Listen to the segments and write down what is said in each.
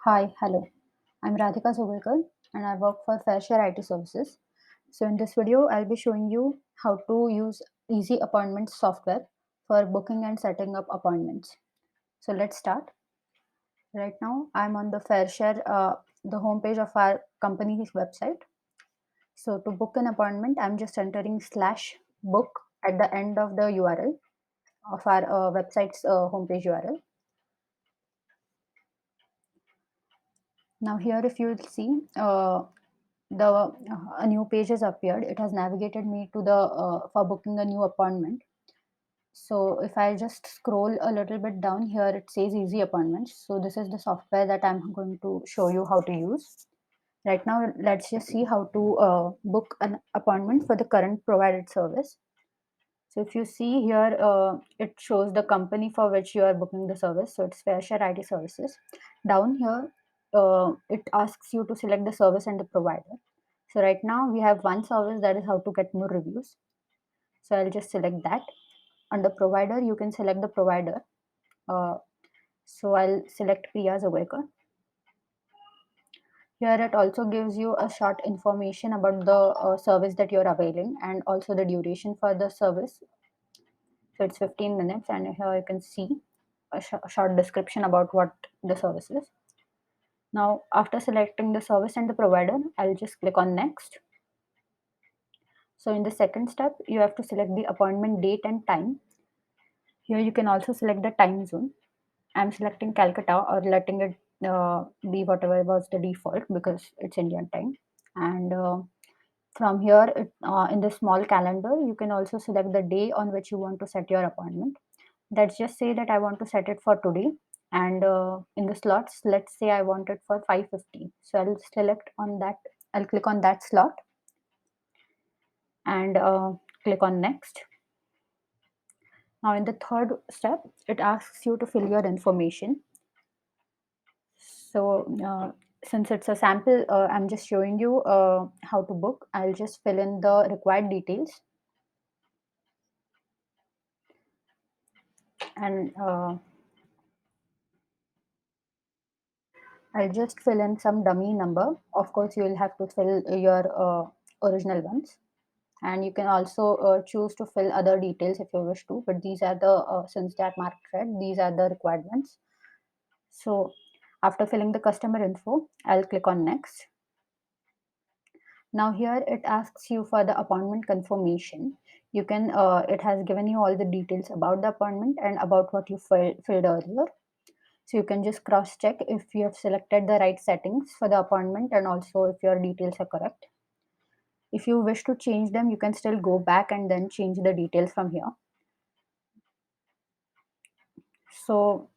Hi, hello. I'm Radhika Sogolkar and I work for Fairshare IT Services. So in this video, I'll be showing you how to use Easy Appointments software for booking and setting up appointments. So let's start. Right now, I'm on the Fairshare, the homepage of our company's website. So to book an appointment, I'm just entering /book at the end of the URL of our website's homepage URL. Now here, if you see, a new page has appeared. It has navigated me to the for booking a new appointment. So if I just scroll a little bit down here, it says Easy Appointments. So this is the software that I'm going to show you how to use. Right now, let's just see how to book an appointment for the current provided service. So if you see here, it shows the company for which you are booking the service. So it's Fairshare IT Services. Down here, it asks you to select the service and the provider. So right now we have one service, that is how to get more reviews. So I'll just select that. Under provider, you can select the provider. So I'll select Priya Zogaikar. Here it also gives you a short information about the service that you're availing and also the duration for the service. So it's 15 minutes, and here you can see a short description about what the service is. Now, after selecting the service and the provider, I'll just click on next. So in the second step, you have to select the appointment date and time. Here you can also select the time zone. I'm selecting Calcutta or letting it be whatever was the default because it's Indian time. And from here, in the small calendar, you can also select the day on which you want to set your appointment. Let's just say that I want to set it for today. And in the slots, let's say I want it for 5:50. So I'll select on that. I'll click on that slot and click on next. Now in the third step, it asks you to fill your information. So since it's a sample, I'm just showing you how to book. I'll just fill in the required details and I'll just fill in some dummy number. Of course, you will have to fill your original ones. And you can also choose to fill other details if you wish to, but these are the, since they are marked red, these are the required ones. So after filling the customer info, I'll click on next. Now here it asks you for the appointment confirmation. You can, it has given you all the details about the appointment and about what you filled earlier. So you can just cross check if you have selected the right settings for the appointment and also if your details are correct. If you wish to change them, you can still go back and then change the details from here. So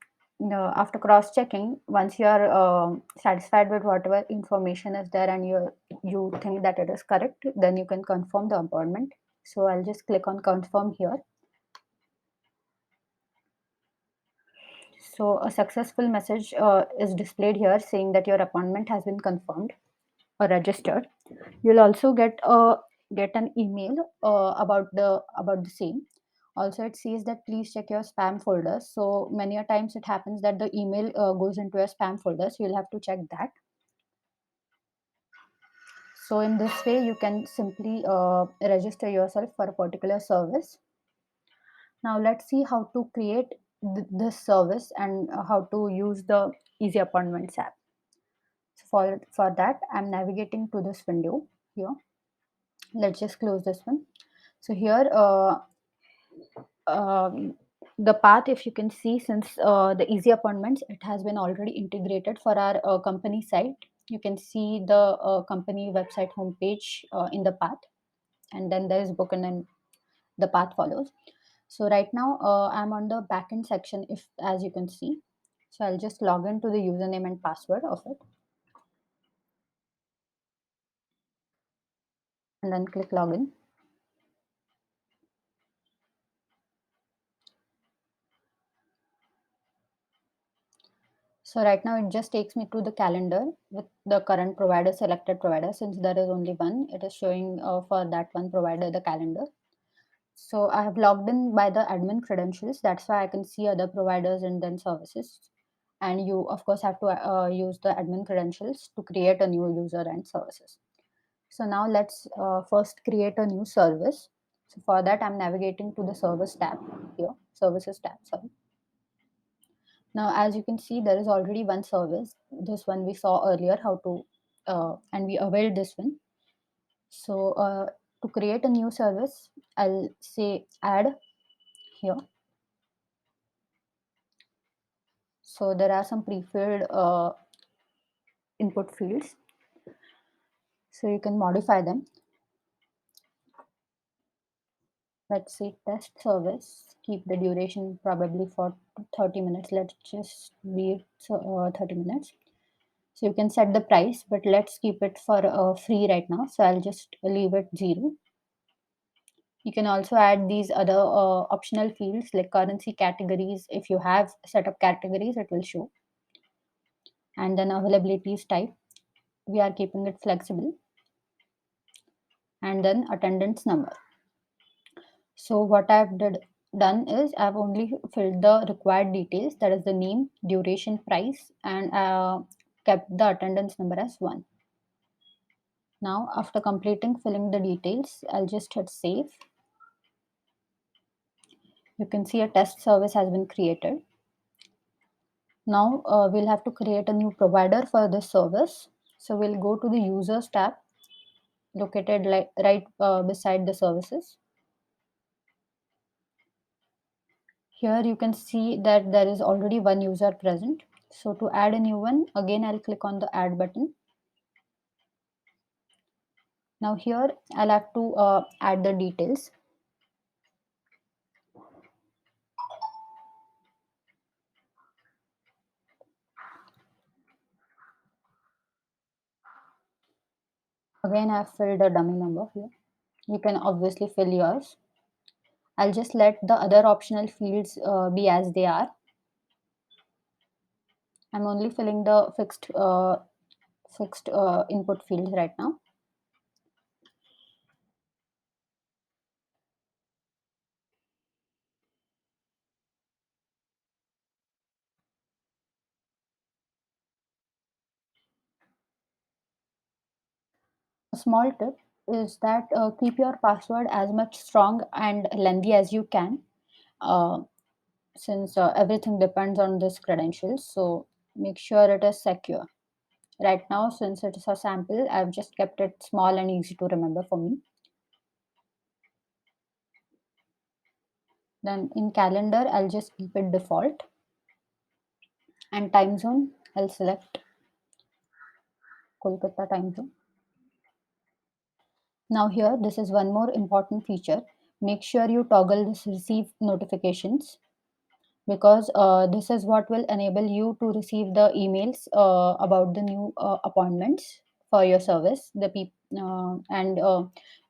after cross checking, once you are satisfied with whatever information is there and you think that it is correct, then you can confirm the appointment. So I'll just click on confirm here. So a successful message is displayed here saying that your appointment has been confirmed or registered. You'll also get an email about the same. Also, it says that please check your spam folder. So many a times it happens that the email goes into a spam folder, so you'll have to check that. So in this way, you can simply register yourself for a particular service. Now let's see how to create this service and how to use the Easy Appointments app. So for that, I'm navigating to this window here. Let's just close this one. So here, the path, if you can see, since the Easy Appointments, it has been already integrated for our company site. You can see the company website homepage in the path, and then there is book and then the path follows. So right now I'm on the backend section, if as you can see. So I'll just log into the username and password of it and then click login. So right now it just takes me to the calendar with the current provider, selected provider. Since there is only one, it is showing for that one provider the calendar. So I have logged in by the admin credentials. That's why I can see other providers and then services. and you of course have to use the admin credentials to create a new user and services. So now let's first create a new service. So for that, I'm navigating to the service tab here, services tab, sorry. Now, as you can see, there is already one service. This one we saw earlier how to, and we availed this one. So to create a new service, I'll say add here. So there are some pre-filled input fields. So you can modify them. Let's say test service, keep the duration probably for 30 minutes. Let's just leave 30 minutes. So you can set the price, but let's keep it for free right now. So I'll just leave it 0. You can also add these other optional fields like currency categories. If you have set up categories, it will show. And then availabilities type, we are keeping it flexible. And then attendance number. So what done is I've only filled the required details, that is the name, duration, price, and kept the attendance number as 1. Now after completing filling the details, I'll just hit save. You can see a test service has been created. Now we'll have to create a new provider for this service. So we'll go to the users tab located right beside the services. Here you can see that there is already one user present. So to add a new one, again I'll click on the add button. Now here I'll have to add the details. Again I've filled a dummy number here. You can obviously fill yours. I'll just let the other optional fields be as they are. I'm only filling the fixed input fields right now. A small tip is that keep your password as much strong and lengthy as you can, uh, since everything depends on this credentials. So make sure it is secure. Right now, since it is a sample, I've just kept it small and easy to remember for me. Then in calendar, I'll just keep it default. And time zone, I'll select Kolkata time zone. Now here, this is one more important feature. Make sure you toggle this receive notifications, because this is what will enable you to receive the emails about the new appointments for your service, and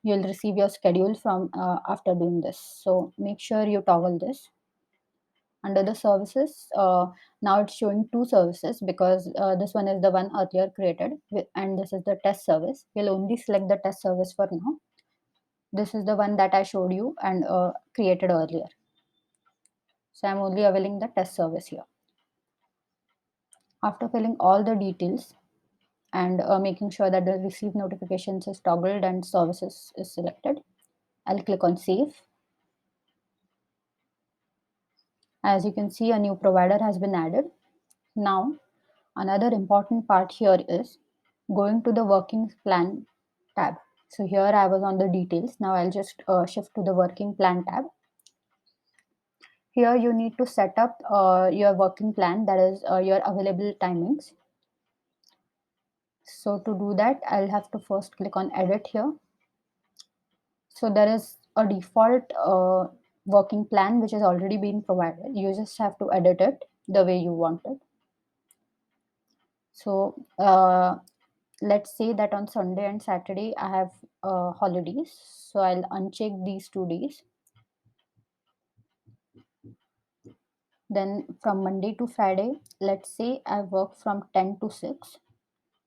you'll receive your schedule from after doing this. So make sure you toggle this. Under the services, now it's showing two services, because this one is the one earlier created, and this is the test service. We'll only select the test service for now. This is the one that I showed you and created earlier. So I'm only availing the test service here. After filling all the details and making sure that the receive notifications is toggled and services is selected, I'll click on save. As you can see, a new provider has been added. Now, another important part here is going to the working plan tab. So here I was on the details. Now I'll just shift to the working plan tab. Here you need to set up your working plan, that is your available timings. So to do that, I'll have to first click on edit here. So there is a default working plan which has already been provided. You just have to edit it the way you want it. So let's say that on Sunday and Saturday I have holidays. So I'll uncheck these 2 days. Then from Monday to Friday, let's say I work from 10 to 6.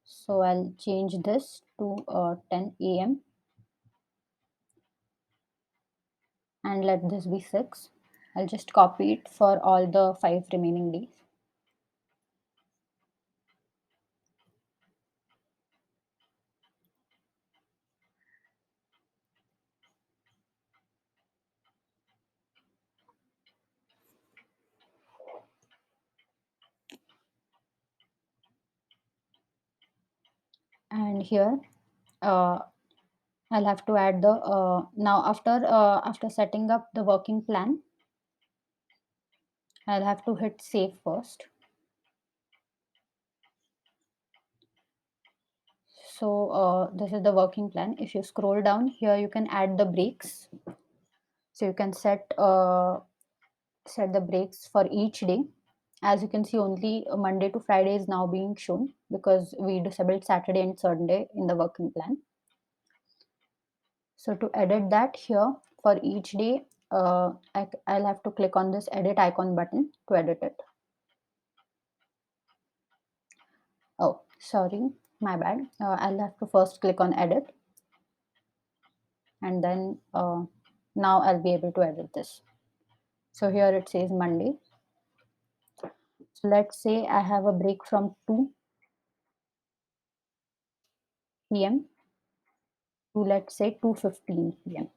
So I'll change this to 10 a.m. and let this be 6. I'll just copy it for all the 5 remaining days. And here I'll have to add the now after setting up the working plan, I'll have to hit save first. So this is the working plan. If you scroll down here, you can add the breaks. So you can set the breaks for each day. As you can see, only Monday to Friday is now being shown because we disabled Saturday and Sunday in the working plan. So to edit that here for each day, I'll have to click on this edit icon button to edit it. Oh, sorry, my bad. I'll have to first click on edit, and then now I'll be able to edit this. So here it says Monday. So let's say I have a break from 2 p.m. to, let's say, 2:15 p.m.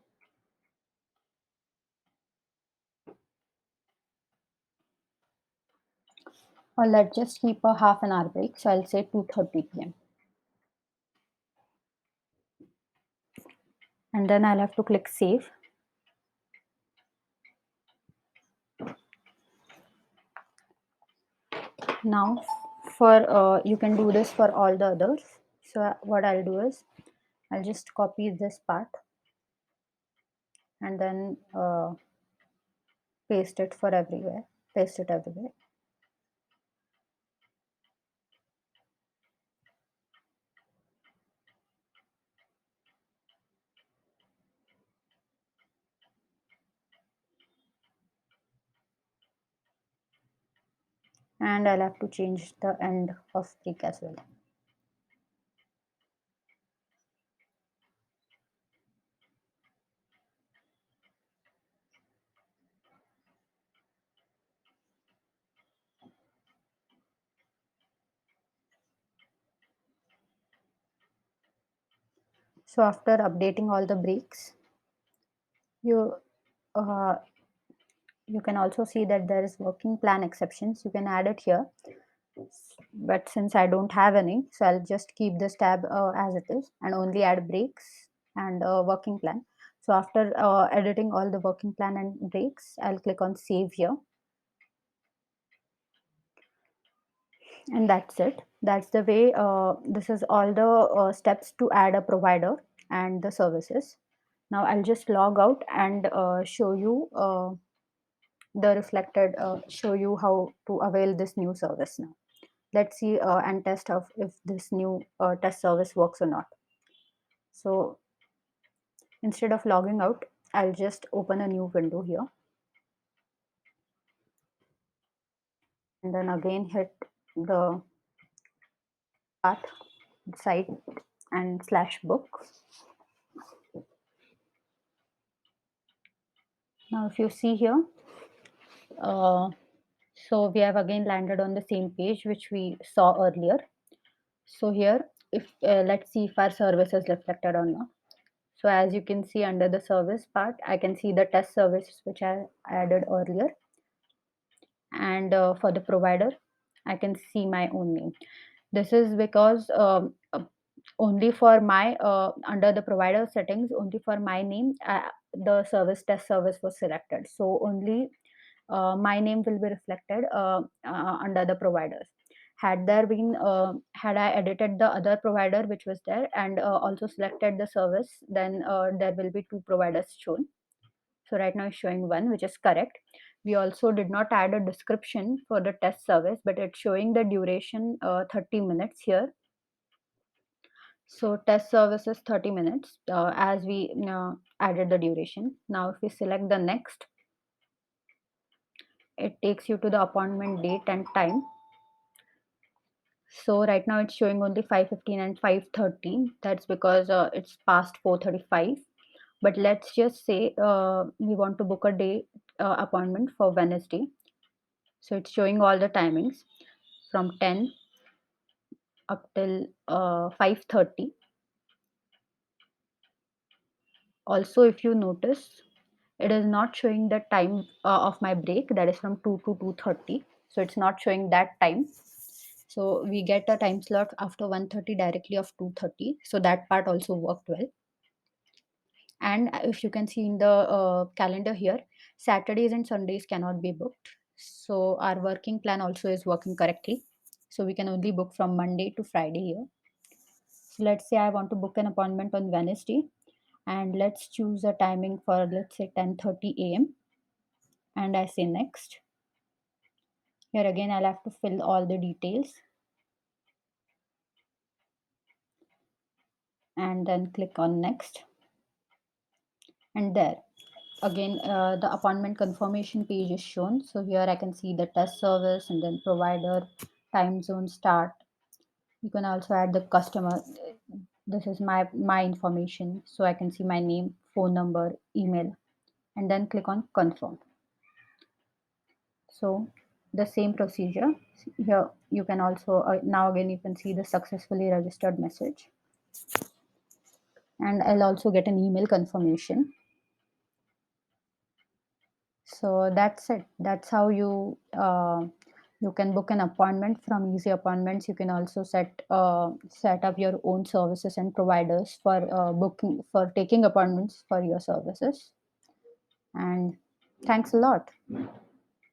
Or let's just keep a half an hour break. So I'll say 2:30 p.m. And then I'll have to click save. Now for you can do this for all the others. So what I'll do is I'll just copy this part and then paste it everywhere. And I'll have to change the end of break as well. So after updating all the breaks, you uh, you can also see that there is working plan exceptions. You can add it here, but since I don't have any, so I'll just keep this tab as it is and only add breaks and working plan. So after editing all the working plan and breaks, I'll click on save here, and that's it. That's the way. This is all the steps to add a provider and the services. Now I'll just log out and show you the reflected show you how to avail this new service. Now let's see and test of if this new test service works or not. So instead of logging out, I'll just open a new window here and then again hit the path site and slash book. Now if you see here, so we have again landed on the same page which we saw earlier. So here, if let's see if our service is reflected or not. So as you can see under the service part, I can see the test service which I added earlier. And for the provider, I can see my own name. This is because only for my under the provider settings, only for my name, the service test service was selected. So only my name will be reflected under the providers. Had there been had I edited the other provider which was there and also selected the service, then there will be two providers shown. So right now it's showing one, which is correct. We also did not add a description for the test service, but it's showing the duration 30 minutes here. So test service is 30 minutes as we added the duration. Now if we select the next, it takes you to the appointment date and time. So right now it's showing only 5:15 and 5:30. That's because it's past 4:35. But let's just say we want to book a day appointment for Wednesday. So it's showing all the timings from 10 up till 5:30. Also, if you notice, it is not showing the time of my break, that is from 2 to 2:30. So it's not showing that time. So we get a time slot after 1:30 directly of 2:30. So that part also worked well. And if you can see in the calendar here, Saturdays and Sundays cannot be booked. So our working plan also is working correctly. So we can only book from Monday to Friday here. So let's say I want to book an appointment on Wednesday, and let's choose a timing for, let's say, 10:30 a.m. And I say next. Here again, I'll have to fill all the details and then click on next. And there, again, the appointment confirmation page is shown. So here I can see the test service and then provider, time zone, start. You can also add the customer. This is my information, so I can see my name, phone number, email, and then click on confirm. So the same procedure here. You can also now again you can see the successfully registered message, and I'll also get an email confirmation. So that's it. That's how you can book an appointment from Easy Appointments. You can also set up your own services and providers for booking, for taking appointments for your services. And thanks a lot.